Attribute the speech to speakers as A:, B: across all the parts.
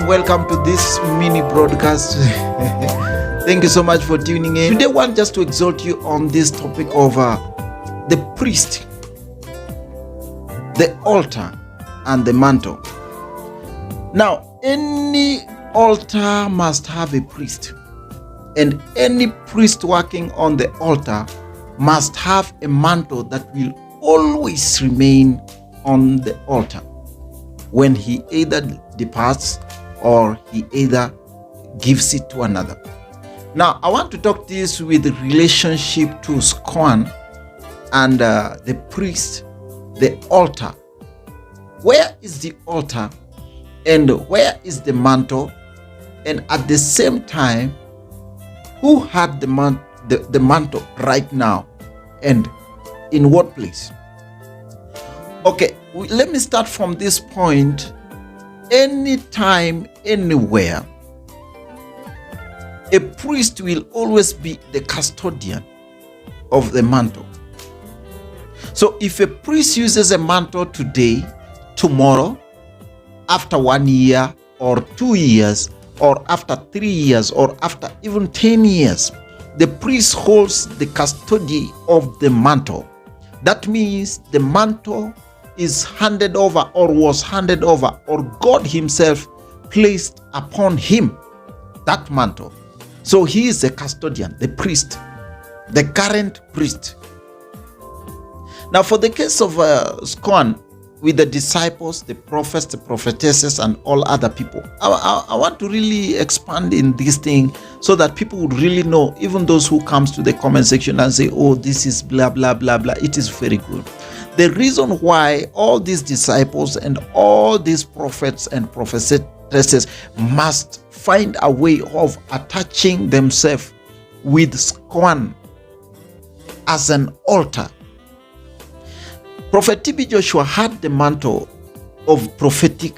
A: Welcome to this mini broadcast. Thank you so much for tuning in. Today I want just to exhort you on this topic of the priest, the altar, and the mantle. Now, any altar must have a priest, and any priest working on the altar must have a mantle that will always remain on the altar when he either departs or he either gives it to another. Now, I want to talk this with relationship to Scoan and the priest, the altar. Where is the altar and where is the mantle? And at the same time, who had the mantle right now and in what place? Okay, let me start from this point. Anytime, anywhere, a priest will always be the custodian of the mantle. So if a priest uses a mantle today, tomorrow, after 1 year or 2 years, or after 3 years, or after even 10 years, the priest holds the custody of the mantle. That means the mantle is handed over or was handed over, or God himself placed upon him that mantle. So he is the custodian, the priest, the current priest. Now for the case of Scoan with the disciples, the prophets, the prophetesses, and all other people, I want to really expand in this thing so that people would really know, even those who comes to the comment section and say, oh, this is blah, blah, blah, blah. It is very good. The reason why all these disciples and all these prophets and prophetesses must find a way of attaching themselves with Scoan as an altar. Prophet TB Joshua had the mantle of prophetic,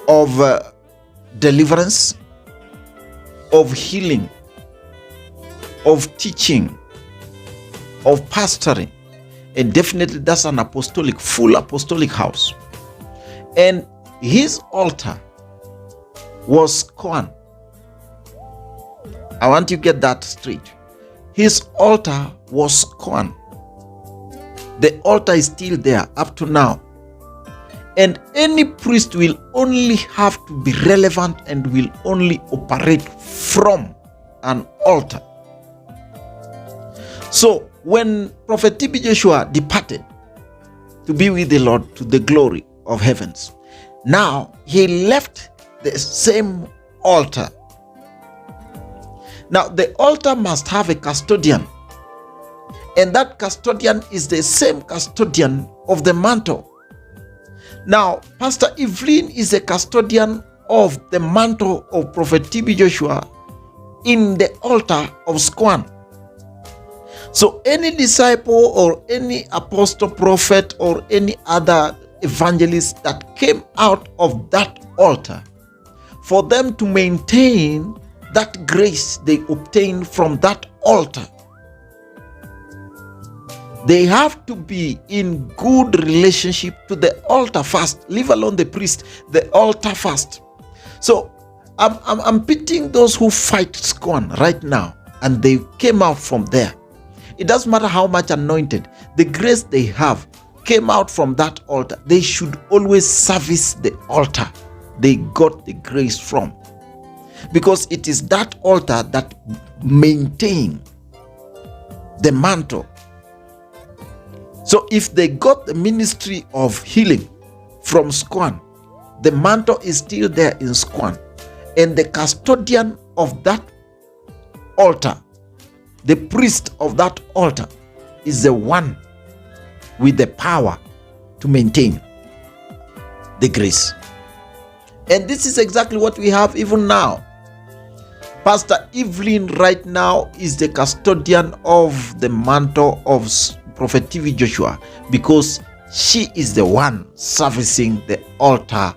A: of deliverance, of healing, of teaching, of pastoring, and definitely that's an apostolic, full apostolic house. And his altar was Scoan. I want you to get that straight. His altar was Scoan. The altar is still there up to now. And any priest will only have to be relevant and will only operate from an altar. So when Prophet TB Joshua departed to be with the Lord to the glory of heavens, now he left the same altar. Now the altar must have a custodian, and that custodian is the same custodian of the mantle. Now Pastor Evelyn is a custodian of the mantle of Prophet TB Joshua in the altar of Scoan. So any disciple or any apostle, prophet, or any other evangelist that came out of that altar, for them to maintain that grace they obtain from that altar, they have to be in good relationship to the altar first, leave alone the priest, the altar first. So I'm pitying those who fight Scoan right now, and they came out from there. It doesn't matter how much anointed, the grace they have came out from that altar. They should always service the altar they got the grace from, because it is that altar that maintain the mantle. So if they got the ministry of healing from Scoan, the mantle is still there in Scoan, and the custodian of that altar, the priest of that altar, is the one with the power to maintain the grace. And this is exactly what we have even now. Pastor Evelyn right now is the custodian of the mantle of Prophet TV Joshua, because she is the one servicing the altar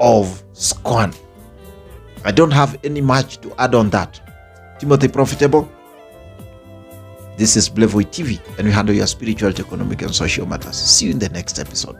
A: of Scoan. I don't have any much to add on that. Timothy Profitable, this is Blevoy TV, and we handle your spiritual, economic, and social matters. See you in the next episode.